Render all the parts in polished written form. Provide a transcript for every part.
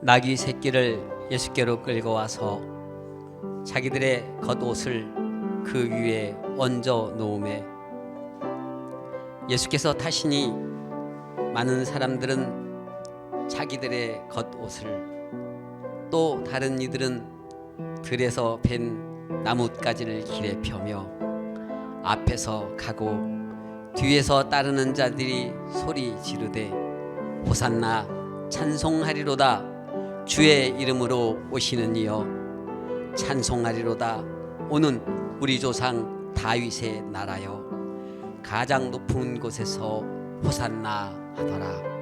나귀 새끼를 예수께로 끌고 와서 자기들의 겉옷을 그 위에 얹어 놓음에 예수께서 타시니 많은 사람들은 자기들의 겉옷을, 또 다른 이들은 들에서 벤 나뭇가지를 길에 펴며 앞에서 가고 뒤에서 따르는 자들이 소리 지르되 호산나 찬송하리로다. 주의 이름으로 오시는 이여 찬송하리로다. 오는 우리 조상 다윗의 나라여 가장 높은 곳에서 호산나 하더라.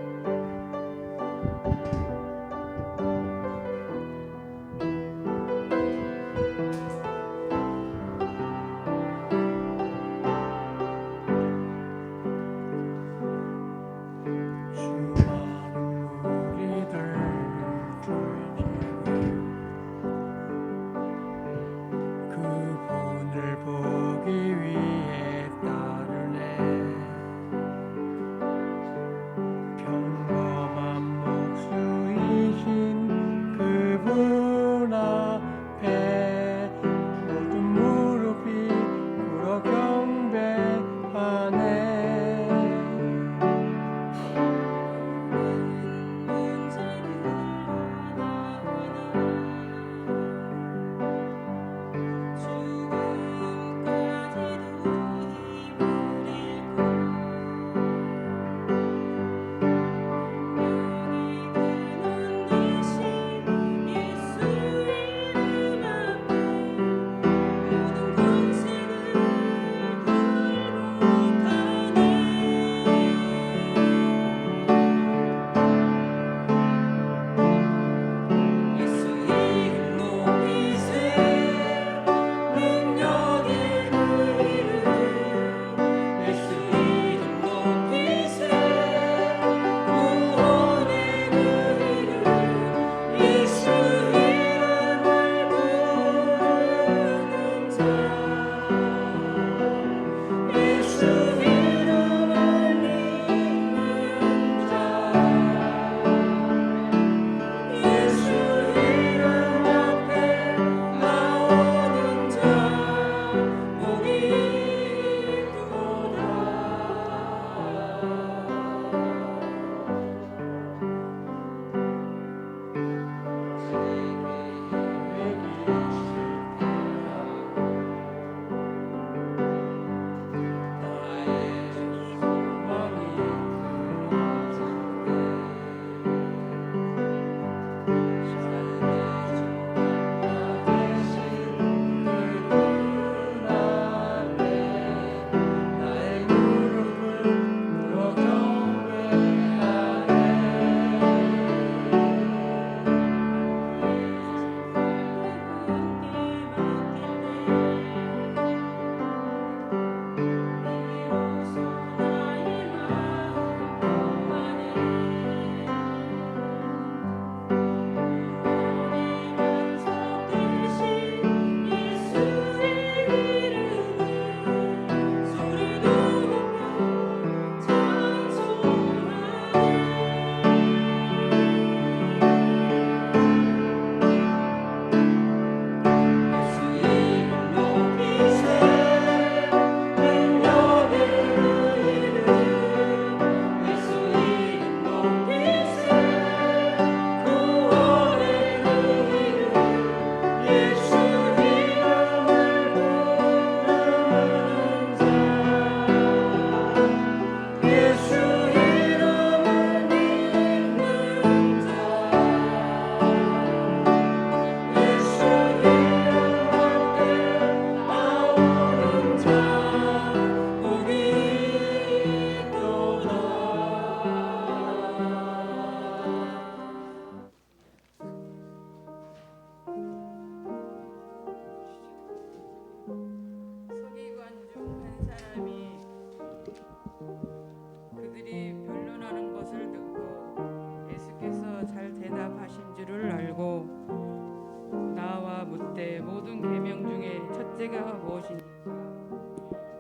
그들이 변론하는 것을 듣고 예수께서 잘 대답하신 줄을 알고 나와 묻되 모든 계명 중에 첫째가 무엇이니까?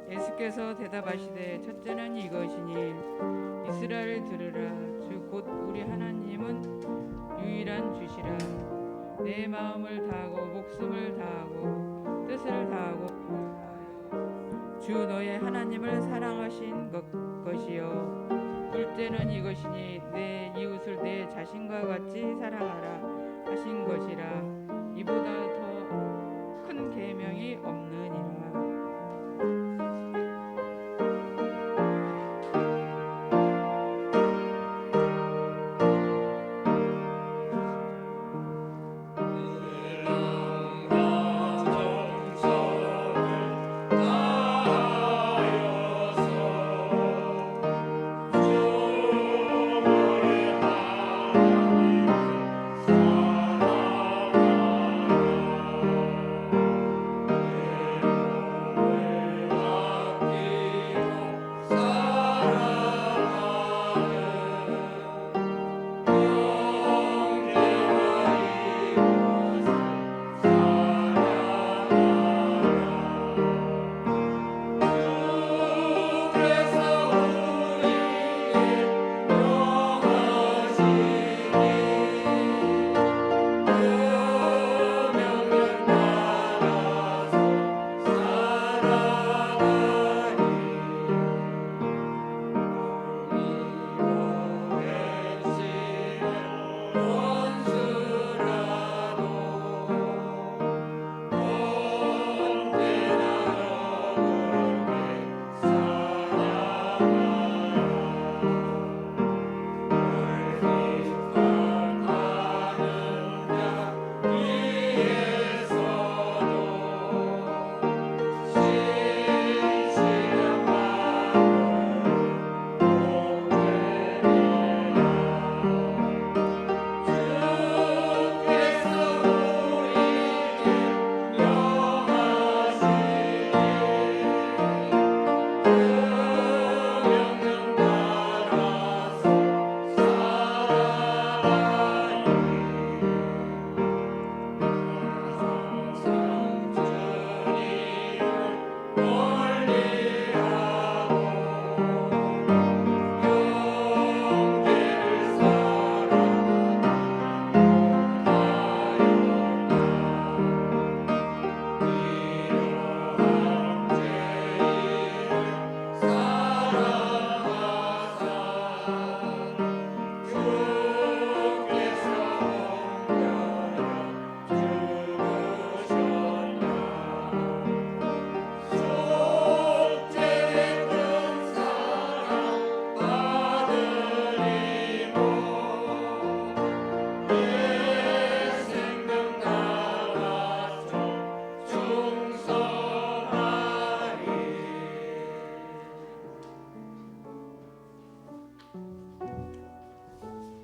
예수께서 대답하시되 첫째는 이것이니 이스라엘 들으라 주 곧 우리 하나님은 유일한 주시라. 내 마음을 다하고 목숨을 다하고 뜻을 다하고 주 너의 하나님을 사랑하신 것이요 둘째는 이것이니 내 이웃을 내 자신과 같이 사랑하라 하신 것이라. 이보다 더 큰 계명이 없느니라.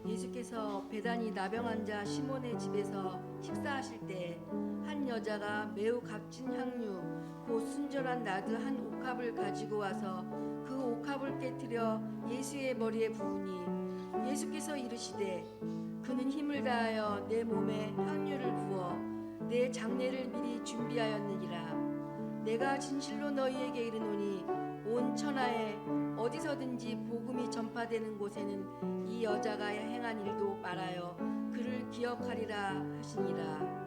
예수께서 베다니 나병 자 시몬의 집에서 식사하실 때 한 여자가 매우 값진 향유 곧 순전한 나드 한 옥합을 가지고 와서 그 옥합을 깨뜨려 예수의 머리에 부으니 예수께서 이르시되 그는 힘을 다하여 내 몸에 향유를 부어 내 장례를 미리 준비하였느니라. 내가 진실로 너희에게 이르노니 온 천하에 어디서든지 복음이 전파되는 곳에는 이 여자가 행한 일도 말하여 그를 기억하리라 하시니라.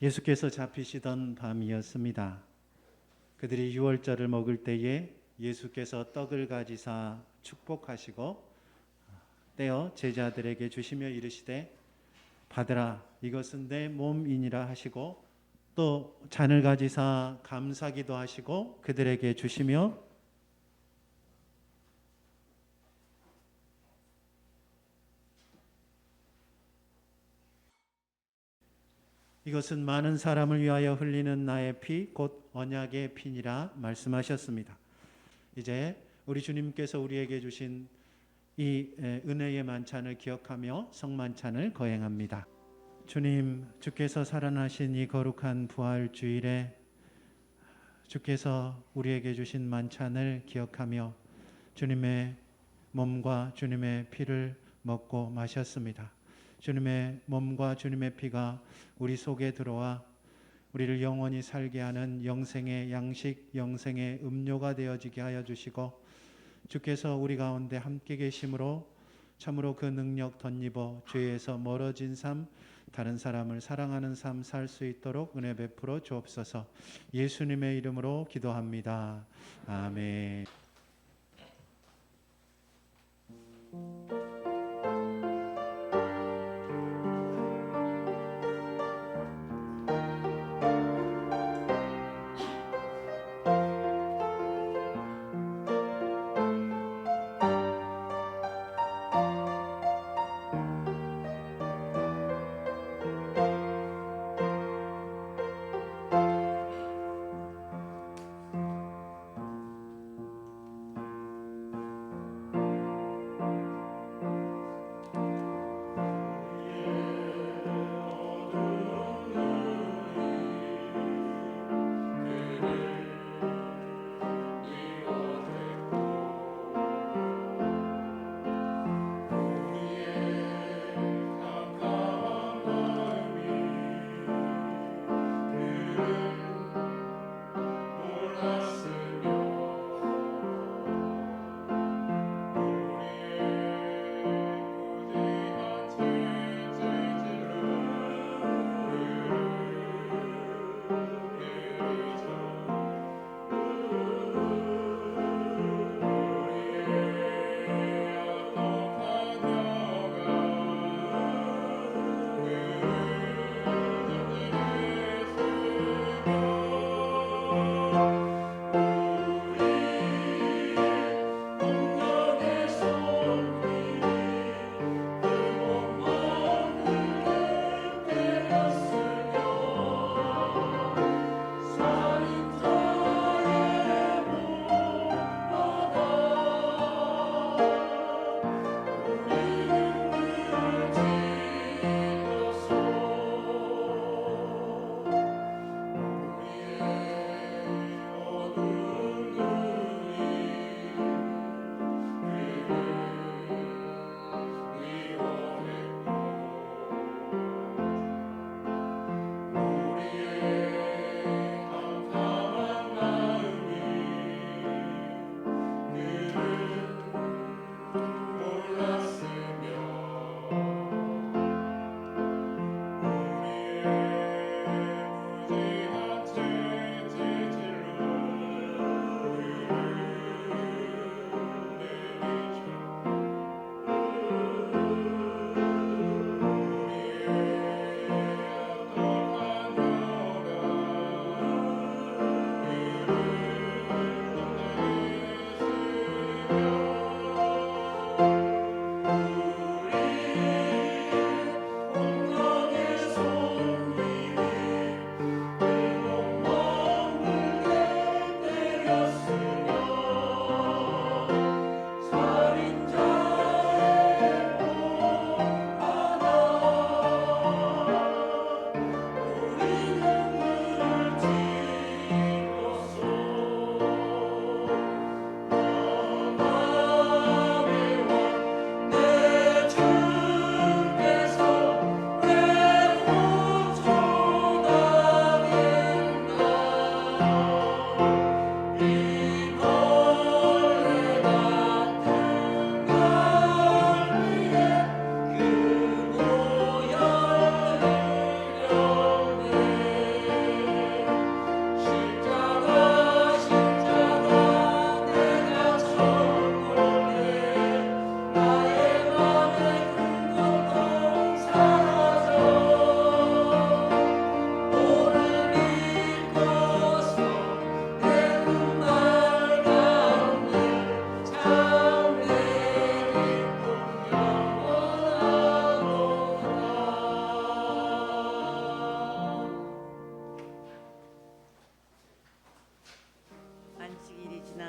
예수께서 잡히시던 밤이었습니다. 그들이 유월절을 먹을 때에 예수께서 떡을 가지사 축복하시고 떼어 제자들에게 주시며 이르시되 받으라 이것은 내 몸이니라 하시고 또 잔을 가지사 감사기도 하시고 그들에게 주시며 이것은 많은 사람을 위하여 흘리는 나의 피 곧 언약의 피니라 말씀하셨습니다. 이제 우리 주님께서 우리에게 주신 이 은혜의 만찬을 기억하며 성만찬을 거행합니다. 주님, 주께서 살아나신 이 거룩한 부활 주일에 주께서 우리에게 주신 만찬을 기억하며 주님의 몸과 주님의 피를 먹고 마셨습니다. 주님의 몸과 주님의 피가 우리 속에 들어와 우리를 영원히 살게 하는 영생의 양식, 영생의 음료가 되어지게 하여 주시고 주께서 우리 가운데 함께 계심으로 참으로 그 능력 덧입어 죄에서 멀어진 삶, 다른 사람을 사랑하는 삶 살 수 있도록 은혜 베풀어 주옵소서. 예수님의 이름으로 기도합니다. 아멘.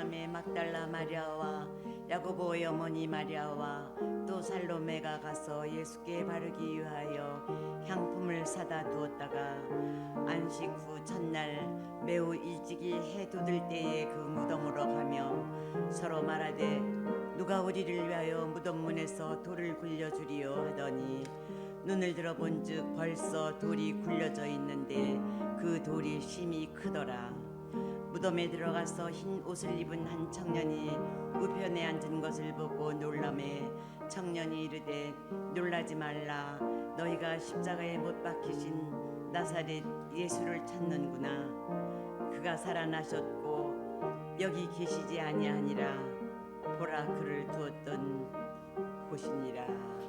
사람의 막달라 마리아와 야고보의 어머니 마리아와 또 살로메가 가서 예수께 바르기 위하여 향품을 사다 두었다가 안식 후 첫날 매우 일찍이 해 돋을 때에 그 무덤으로 가며 서로 말하되 누가 우리를 위하여 무덤 문에서 돌을 굴려주리요 하더니 눈을 들어본즉 벌써 돌이 굴려져 있는데 그 돌이 심히 크더라. 무덤에 들어가서 흰 옷을 입은 한 청년이 우편에 앉은 것을 보고 놀라매 청년이 이르되 놀라지 말라. 너희가 십자가에 못 박히신 나사렛 예수를 찾는구나. 그가 살아나셨고 여기 계시지 아니하니라. 보라 그를 두었던 곳이니라.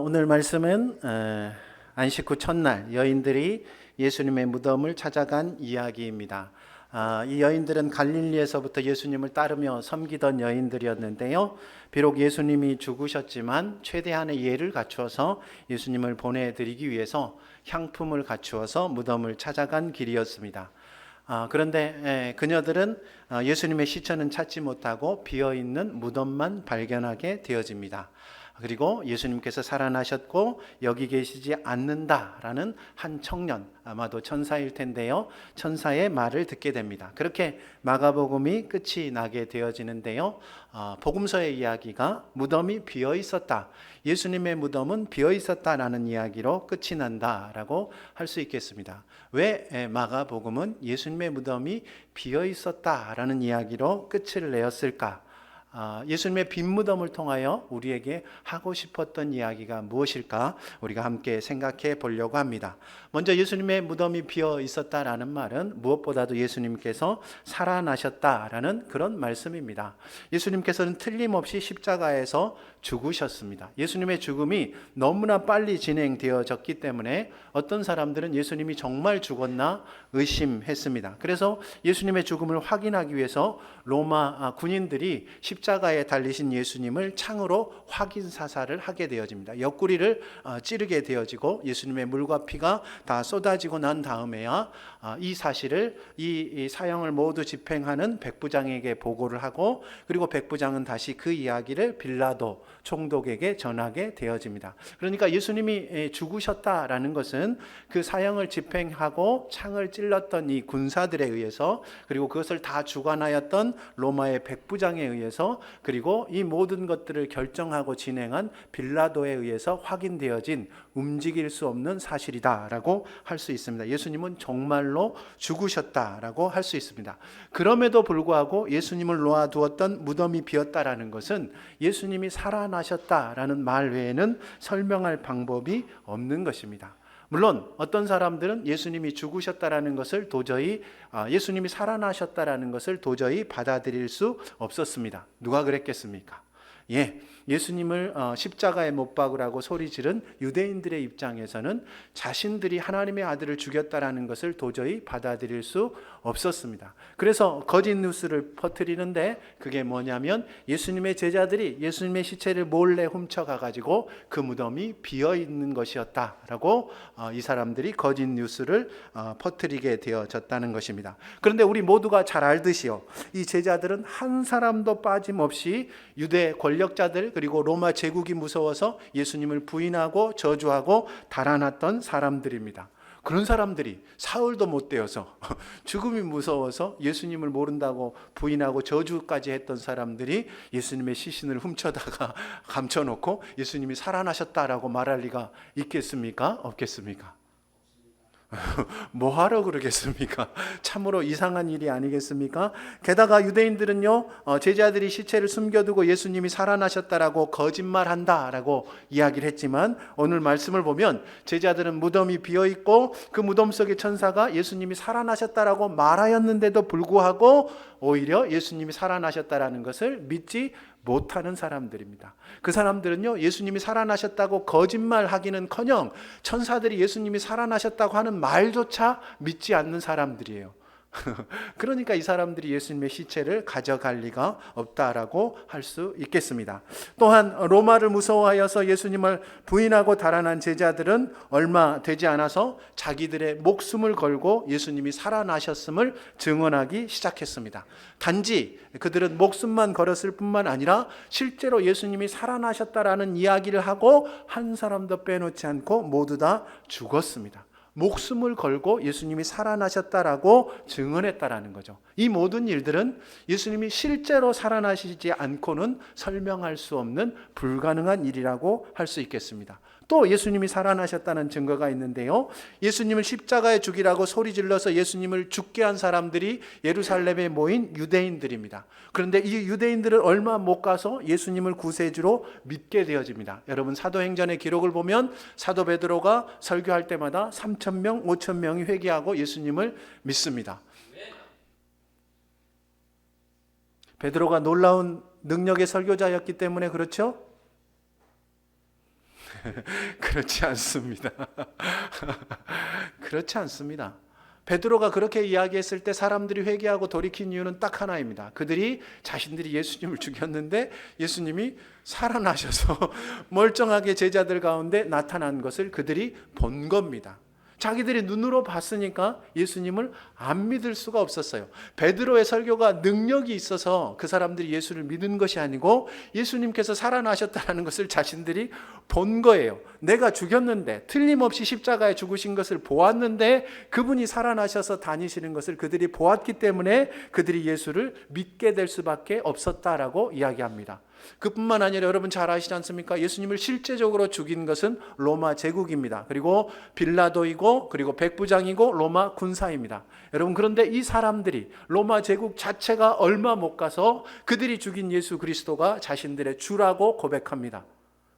오늘 말씀은 안식 후 첫날 여인들이 예수님의 무덤을 찾아간 이야기입니다. 이 여인들은 갈릴리에서부터 예수님을 따르며 섬기던 여인들이었는데요. 비록 예수님이 죽으셨지만 최대한의 예를 갖추어서 예수님을 보내드리기 위해서 향품을 갖추어서 무덤을 찾아간 길이었습니다. 그런데 그녀들은 예수님의 시체는 찾지 못하고 비어있는 무덤만 발견하게 되어집니다. 그리고 예수님께서 살아나셨고 여기 계시지 않는다라는 한 청년, 아마도 천사일 텐데요, 천사의 말을 듣게 됩니다. 그렇게 마가복음이 끝이 나게 되어지는데요, 복음서의 이야기가 무덤이 비어 있었다, 예수님의 무덤은 비어 있었다라는 이야기로 끝이 난다라고 할 수 있겠습니다. 왜 마가복음은 예수님의 무덤이 비어 있었다라는 이야기로 끝을 내었을까? 예수님의 빈 무덤을 통하여 우리에게 하고 싶었던 이야기가 무엇일까? 우리가 함께 생각해 보려고 합니다. 먼저 예수님의 무덤이 비어 있었다라는 말은 무엇보다도 예수님께서 살아나셨다라는 그런 말씀입니다. 예수님께서는 틀림없이 십자가에서 죽으셨습니다. 예수님의 죽음이 너무나 빨리 진행되어졌기 때문에 어떤 사람들은 예수님이 정말 죽었나 의심했습니다. 그래서 예수님의 죽음을 확인하기 위해서 로마 군인들이 십자가에 십자가에 달리신 예수님을 창으로 확인 사살을 하게 되어집니다. 옆구리를 찌르게 되어지고 예수님의 물과 피가 다 쏟아지고 난 다음에야 이 사실을 이 사형을 모두 집행하는 백부장에게 보고를 하고, 그리고 백부장은 다시 그 이야기를 빌라도 총독에게 전하게 되어집니다. 그러니까 예수님이 죽으셨다라는 것은 그 사형을 집행하고 창을 찔렀던 이 군사들에 의해서, 그리고 그것을 다 주관하였던 로마의 백부장에 의해서, 그리고 이 모든 것들을 결정하고 진행한 빌라도에 의해서 확인되어진 움직일 수 없는 사실이다라고 할 수 있습니다. 예수님은 정말로 죽으셨다라고 할 수 있습니다. 그럼에도 불구하고 예수님을 놓아두었던 무덤이 비었다라는 것은 예수님이 살아나셨다라는 말 외에는 설명할 방법이 없는 것입니다. 물론 어떤 사람들은 예수님이 죽으셨다라는 것을 도저히 예수님이 살아나셨다라는 것을 도저히 받아들일 수 없었습니다. 누가 그랬겠습니까? 예수님을 십자가에 못 박으라고 소리 지른 유대인들의 입장에서는 자신들이 하나님의 아들을 죽였다라는 것을 도저히 받아들일 수 없었습니다. 그래서 거짓 뉴스를 퍼뜨리는데, 그게 뭐냐면 예수님의 제자들이 예수님의 시체를 몰래 훔쳐가 가지고 그 무덤이 비어 있는 것이었다라고 이 사람들이 거짓 뉴스를 퍼뜨리게 되어졌다는 것입니다. 그런데 우리 모두가 잘 알듯이요, 이 제자들은 한 사람도 빠짐없이 유대 권력자들 그리고 로마 제국이 무서워서 예수님을 부인하고 저주하고 달아났던 사람들입니다. 그런 사람들이 사울도 못 되어서 죽음이 무서워서 예수님을 모른다고 부인하고 저주까지 했던 사람들이 예수님의 시신을 훔쳐다가 감춰놓고 예수님이 살아나셨다라고 말할 리가 있겠습니까? 없겠습니까? 뭐하러 그러겠습니까? 참으로 이상한 일이 아니겠습니까? 게다가 유대인들은요, 제자들이 시체를 숨겨두고 예수님이 살아나셨다라고 거짓말한다라고 이야기를 했지만, 오늘 말씀을 보면 제자들은 무덤이 비어있고 그 무덤 속의 천사가 예수님이 살아나셨다라고 말하였는데도 불구하고 오히려 예수님이 살아나셨다라는 것을 믿지 못하는 사람들입니다. 그 사람들은요, 예수님이 살아나셨다고 거짓말하기는커녕 천사들이 예수님이 살아나셨다고 하는 말조차 믿지 않는 사람들이에요. 그러니까 이 사람들이 예수님의 시체를 가져갈 리가 없다라고 할 수 있겠습니다. 또한 로마를 무서워하여서 예수님을 부인하고 달아난 제자들은 얼마 되지 않아서 자기들의 목숨을 걸고 예수님이 살아나셨음을 증언하기 시작했습니다. 단지 그들은 목숨만 걸었을 뿐만 아니라 실제로 예수님이 살아나셨다라는 이야기를 하고 한 사람도 빼놓지 않고 모두 다 죽었습니다. 목숨을 걸고 예수님이 살아나셨다라고 증언했다라는 거죠. 이 모든 일들은 예수님이 실제로 살아나시지 않고는 설명할 수 없는 불가능한 일이라고 할 수 있겠습니다. 또 예수님이 살아나셨다는 증거가 있는데요, 예수님을 십자가에 죽이라고 소리질러서 예수님을 죽게 한 사람들이 예루살렘에 모인 유대인들입니다. 그런데 이 유대인들은 얼마 못 가서 예수님을 구세주로 믿게 되어집니다. 여러분, 사도행전의 기록을 보면 사도 베드로가 설교할 때마다 3,000명, 5,000명이 회개하고 예수님을 믿습니다. 베드로가 놀라운 능력의 설교자였기 때문에 그렇죠? 그렇지 않습니다. 그렇지 않습니다. 베드로가 그렇게 이야기했을 때 사람들이 회개하고 돌이킨 이유는 딱 하나입니다. 그들이 자신들이 예수님을 죽였는데 예수님이 살아나셔서 멀쩡하게 제자들 가운데 나타난 것을 그들이 본 겁니다. 자기들이 눈으로 봤으니까 예수님을 안 믿을 수가 없었어요. 베드로의 설교가 능력이 있어서 그 사람들이 예수를 믿은 것이 아니고 예수님께서 살아나셨다는 것을 자신들이 본 거예요. 내가 죽였는데, 틀림없이 십자가에 죽으신 것을 보았는데 그분이 살아나셔서 다니시는 것을 그들이 보았기 때문에 그들이 예수를 믿게 될 수밖에 없었다라고 이야기합니다. 그뿐만 아니라 여러분 잘 아시지 않습니까? 예수님을 실제적으로 죽인 것은 로마 제국입니다. 그리고 빌라도이고, 그리고 백부장이고, 로마 군사입니다. 여러분, 그런데 이 사람들이 로마 제국 자체가 얼마 못 가서 그들이 죽인 예수 그리스도가 자신들의 주라고 고백합니다.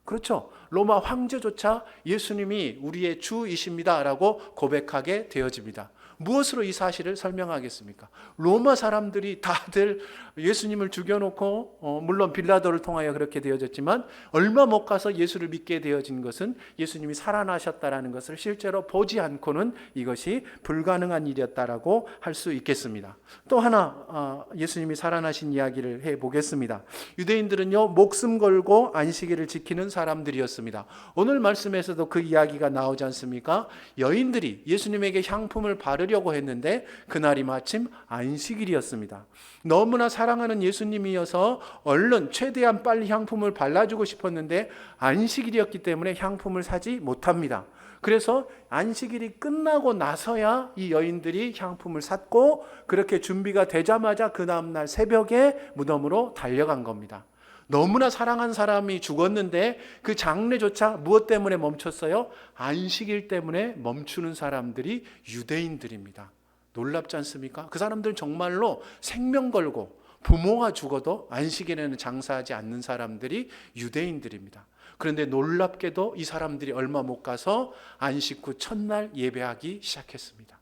그렇죠? 로마 황제조차 예수님이 우리의 주이십니다라고 고백하게 되어집니다. 무엇으로 이 사실을 설명하겠습니까? 로마 사람들이 다들 예수님을 죽여놓고 물론 빌라도를 통하여 그렇게 되어졌지만 얼마 못 가서 예수를 믿게 되어진 것은 예수님이 살아나셨다라는 것을 실제로 보지 않고는 이것이 불가능한 일이었다라고 할 수 있겠습니다. 또 하나 예수님이 살아나신 이야기를 해보겠습니다. 유대인들은요, 목숨 걸고 안식일을 지키는 사람들이었습니다. 오늘 말씀에서도 그 이야기가 나오지 않습니까? 여인들이 예수님에게 향품을 바르려고 했는데 그날이 마침 안식일이었습니다. 너무나 사랑하는 예수님이어서 얼른 최대한 빨리 향품을 발라주고 싶었는데 안식일이었기 때문에 향품을 사지 못합니다. 그래서 안식일이 끝나고 나서야 이 여인들이 향품을 샀고 그렇게 준비가 되자마자 그 다음날 새벽에 무덤으로 달려간 겁니다. 너무나 사랑한 사람이 죽었는데 그 장례조차 무엇 때문에 멈췄어요? 안식일 때문에 멈추는 사람들이 유대인들입니다. 놀랍지 않습니까? 그 사람들은 정말로 생명 걸고 부모가 죽어도 안식일에는 장사하지 않는 사람들이 유대인들입니다. 그런데 놀랍게도 이 사람들이 얼마 못 가서 안식 후 첫날 예배하기 시작했습니다.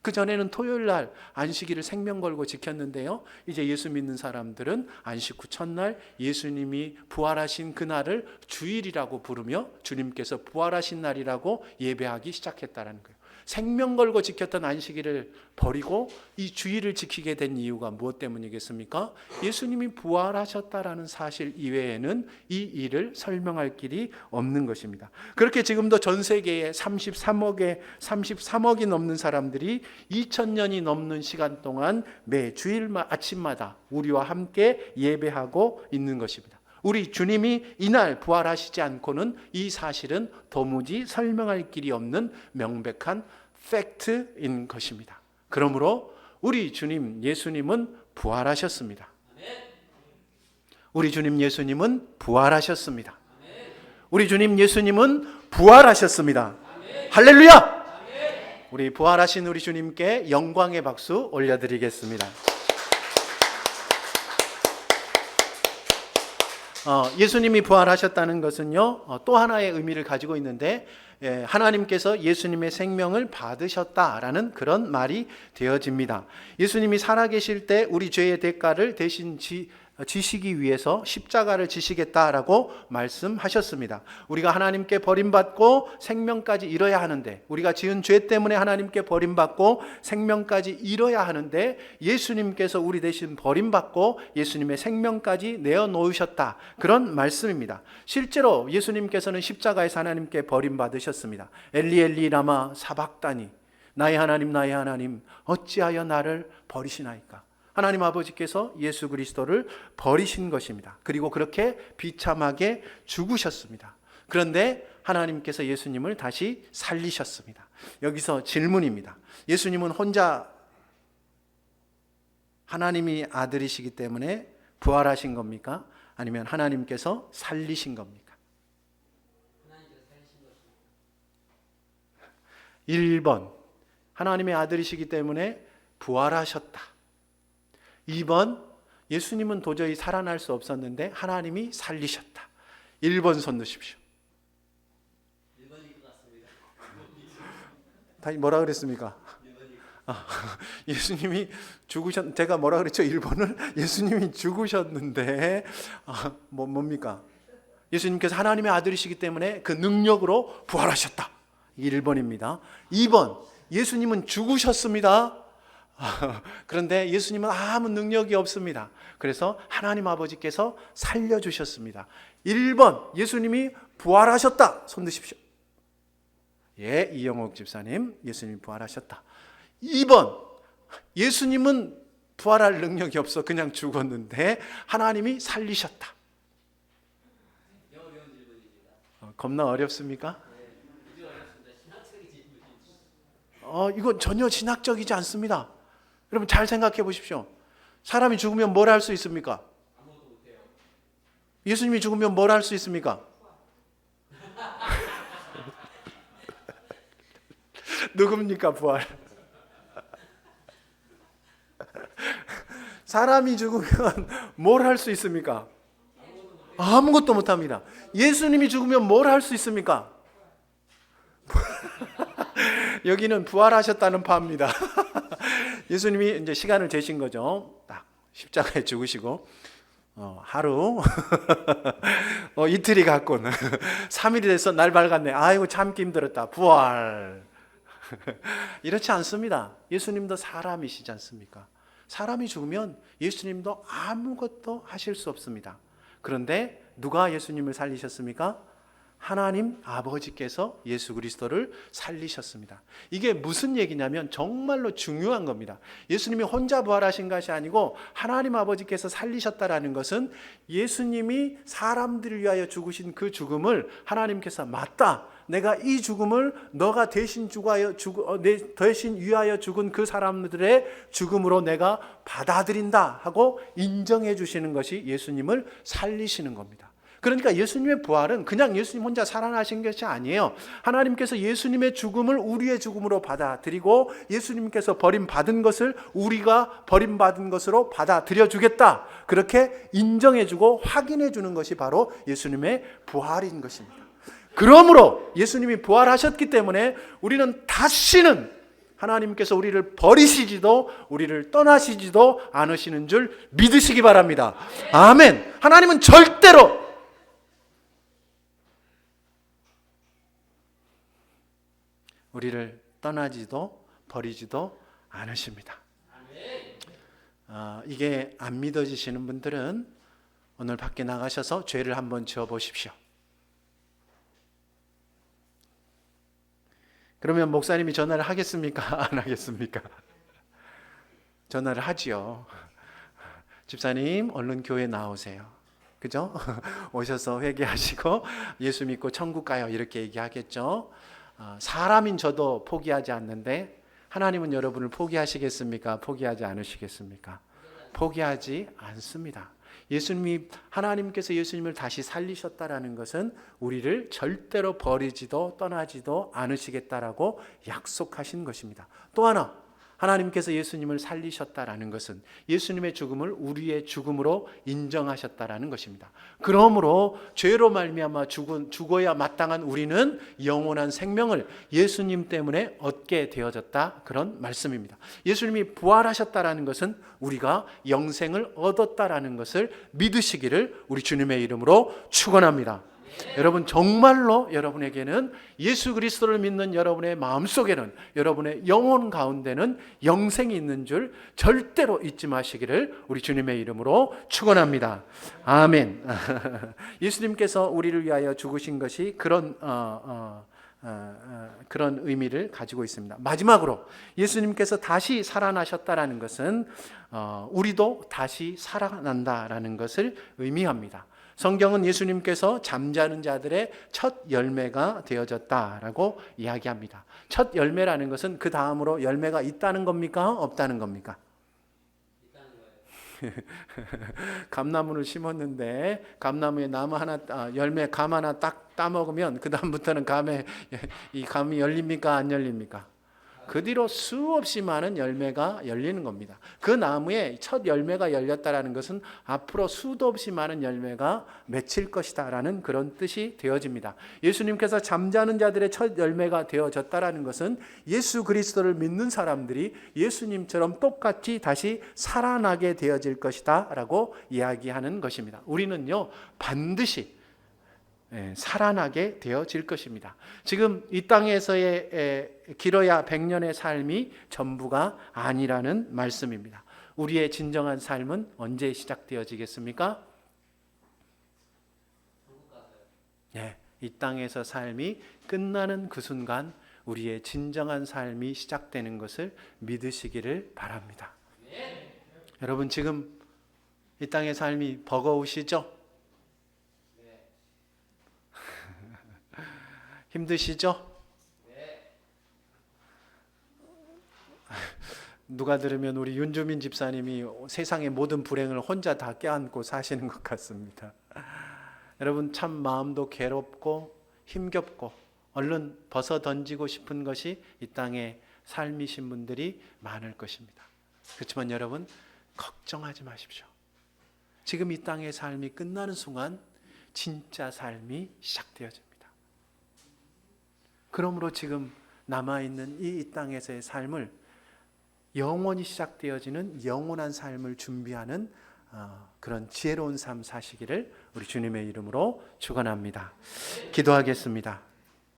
그 전에는 토요일 날 안식일을 생명 걸고 지켰는데요, 이제 예수 믿는 사람들은 안식 후 첫날 예수님이 부활하신 그날을 주일이라고 부르며 주님께서 부활하신 날이라고 예배하기 시작했다는 거예요. 생명 걸고 지켰던 안식일을 버리고 이 주일을 지키게 된 이유가 무엇 때문이겠습니까? 예수님이 부활하셨다라는 사실 이외에는 이 일을 설명할 길이 없는 것입니다. 그렇게 지금도 전 세계에 33억이 넘는 사람들이 2000년이 넘는 시간 동안 매 주일 아침마다 우리와 함께 예배하고 있는 것입니다. 우리 주님이 이날 부활하시지 않고는 이 사실은 도무지 설명할 길이 없는 명백한 팩트인 것입니다. 그러므로 우리 주님 예수님은 부활하셨습니다. 우리 주님 예수님은 부활하셨습니다. 우리 주님 예수님은 부활하셨습니다. 할렐루야! 우리 부활하신 우리 주님께 영광의 박수 올려드리겠습니다. 예수님이 부활하셨다는 것은요, 또 하나의 의미를 가지고 있는데 하나님께서 예수님의 생명을 받으셨다라는 그런 말이 되어집니다. 예수님이 살아계실 때 우리 죄의 대가를 대신 지시기 위해서 십자가를 지시겠다라고 말씀하셨습니다. 우리가 하나님께 버림받고 생명까지 잃어야 하는데, 우리가 지은 죄 때문에 하나님께 버림받고 생명까지 잃어야 하는데 예수님께서 우리 대신 버림받고 예수님의 생명까지 내어놓으셨다, 그런 말씀입니다. 실제로 예수님께서는 십자가에서 하나님께 버림받으셨습니다. 엘리 엘리 라마 사박다니, 나의 하나님 어찌하여 나를 버리시나이까. 하나님 아버지께서 예수 그리스도를 버리신 것입니다. 그리고 그렇게 비참하게 죽으셨습니다. 그런데 하나님께서 예수님을 다시 살리셨습니다. 여기서 질문입니다. 예수님은 혼자 하나님이 아들이시기 때문에 부활하신 겁니까? 아니면 하나님께서 살리신 겁니까? 1번, 하나님의 아들이시기 때문에 부활하셨다. 2번, 예수님은 도저히 살아날 수 없었는데 하나님이 살리셨다. 1번 손 드십시오. 1번일 것 같습니다. 다시 뭐라 그랬습니까? 예수님이 제가 뭐라 그랬죠? 1번을 예수님이 죽으셨는데 뭡니까? 예수님께서 하나님의 아들이시기 때문에 그 능력으로 부활하셨다. 1번입니다. 2번, 예수님은 죽으셨습니다. 그런데 예수님은 아무 능력이 없습니다. 그래서 하나님 아버지께서 살려주셨습니다. 1번, 예수님이 부활하셨다. 손 드십시오. 예, 이영옥 집사님, 예수님이 부활하셨다. 2번, 예수님은 부활할 능력이 없어 그냥 죽었는데 하나님이 살리셨다. 겁나 어렵습니까? 이건 전혀 신학적이지 않습니다. 여러분 잘 생각해 보십시오. 사람이 죽으면 뭘 할 수 있습니까? 아무것도 못해요. 예수님이 죽으면 뭘 할 수 있습니까? 누굽니까 부활? 사람이 죽으면 뭘 할 수 있습니까? 아무것도 못합니다. 예수님이 죽으면 뭘 할 수 있습니까? 여기는 부활하셨다는 파입니다. 예수님이 이제 시간을 재신 거죠. 딱 십자가에 죽으시고 하루 이틀이 갔군. 3일이 돼서 날 밝았네. 아이고 참기 힘들었다. 부활. 이렇지 않습니다. 예수님도 사람이시지 않습니까? 사람이 죽으면 예수님도 아무것도 하실 수 없습니다. 그런데 누가 예수님을 살리셨습니까? 하나님 아버지께서 예수 그리스도를 살리셨습니다. 이게 무슨 얘기냐면 정말로 중요한 겁니다. 예수님이 혼자 부활하신 것이 아니고 하나님 아버지께서 살리셨다라는 것은 예수님이 사람들을 위하여 죽으신 그 죽음을 하나님께서 맞다. 내가 이 죽음을 너가 대신 위하여 죽은 그 사람들의 죽음으로 내가 받아들인다 하고 인정해 주시는 것이 예수님을 살리시는 겁니다. 그러니까 예수님의 부활은 그냥 예수님 혼자 살아나신 것이 아니에요. 하나님께서 예수님의 죽음을 우리의 죽음으로 받아들이고 예수님께서 버림받은 것을 우리가 버림받은 것으로 받아들여 주겠다. 그렇게 인정해 주고 확인해 주는 것이 바로 예수님의 부활인 것입니다. 그러므로 예수님이 부활하셨기 때문에 우리는 다시는 하나님께서 우리를 버리시지도 우리를 떠나시지도 않으시는 줄 믿으시기 바랍니다. 아멘. 하나님은 절대로 우리를 떠나지도 버리지도 않으십니다. 이게 안 믿어지시는 분들은 오늘 밖에 나가셔서 죄를 한번 지어 보십시오. 그러면 목사님이 전화를 하겠습니까? 안 하겠습니까? 전화를 하지요. 집사님 얼른 교회 나오세요. 그죠? 오셔서 회개하시고 예수 믿고 천국 가요. 이렇게 얘기하겠죠. 사람인 저도 포기하지 않는데 하나님은 여러분을 포기하시겠습니까? 포기하지 않으시겠습니까? 포기하지 않습니다. 하나님께서 예수님을 다시 살리셨다라는 것은 우리를 절대로 버리지도 떠나지도 않으시겠다라고 약속하신 것입니다. 또 하나, 하나님께서 예수님을 살리셨다라는 것은 예수님의 죽음을 우리의 죽음으로 인정하셨다라는 것입니다. 그러므로 죄로 말미암아 죽어야 마땅한 우리는 영원한 생명을 예수님 때문에 얻게 되어졌다, 그런 말씀입니다. 예수님이 부활하셨다라는 것은 우리가 영생을 얻었다라는 것을 믿으시기를 우리 주님의 이름으로 축원합니다. 여러분, 정말로 여러분에게는 예수 그리스도를 믿는 여러분의 마음속에는, 여러분의 영혼 가운데는 영생이 있는 줄 절대로 잊지 마시기를 우리 주님의 이름으로 축원합니다. 아멘. 예수님께서 우리를 위하여 죽으신 것이 그런 의미를 가지고 있습니다. 마지막으로 예수님께서 다시 살아나셨다라는 것은 우리도 다시 살아난다라는 것을 의미합니다. 성경은 예수님께서 잠자는 자들의 첫 열매가 되어졌다라고 이야기합니다. 첫 열매라는 것은 그 다음으로 열매가 있다는 겁니까? 없다는 겁니까? 감나무를 심었는데 감나무에 나무 하나, 열매 감 하나 딱 따먹으면 그 다음부터는 이 감이 열립니까? 안 열립니까? 그 뒤로 수없이 많은 열매가 열리는 겁니다. 그 나무에 첫 열매가 열렸다라는 것은 앞으로 수도 없이 많은 열매가 맺힐 것이다라는 그런 뜻이 되어집니다. 예수님께서 잠자는 자들의 첫 열매가 되어졌다라는 것은 예수 그리스도를 믿는 사람들이 예수님처럼 똑같이 다시 살아나게 되어질 것이다라고 이야기하는 것입니다. 우리는요, 반드시 살아나게 되어질 것입니다. 지금 이 땅에서의 길어야 100년의 삶이 전부가 아니라는 말씀입니다. 우리의 진정한 삶은 언제 시작되어지겠습니까? 이 땅에서 삶이 끝나는 그 순간 우리의 진정한 삶이 시작되는 것을 믿으시기를 바랍니다. 여러분, 지금 이 땅의 삶이 버거우시죠? 힘드시죠? 누가 들으면 우리 윤주민 집사님이 세상의 모든 불행을 혼자 다 껴안고 사시는 것 같습니다. 여러분, 참 마음도 괴롭고 힘겹고 얼른 벗어 던지고 싶은 것이 이 땅의 삶이신 분들이 많을 것입니다. 그렇지만 여러분, 걱정하지 마십시오. 지금 이 땅의 삶이 끝나는 순간 진짜 삶이 시작되어집니다. 그러므로 지금 남아있는 이 땅에서의 삶을 영원히 시작되어지는 영원한 삶을 준비하는 그런 지혜로운 삶 사시기를 우리 주님의 이름으로 축원합니다. 기도하겠습니다.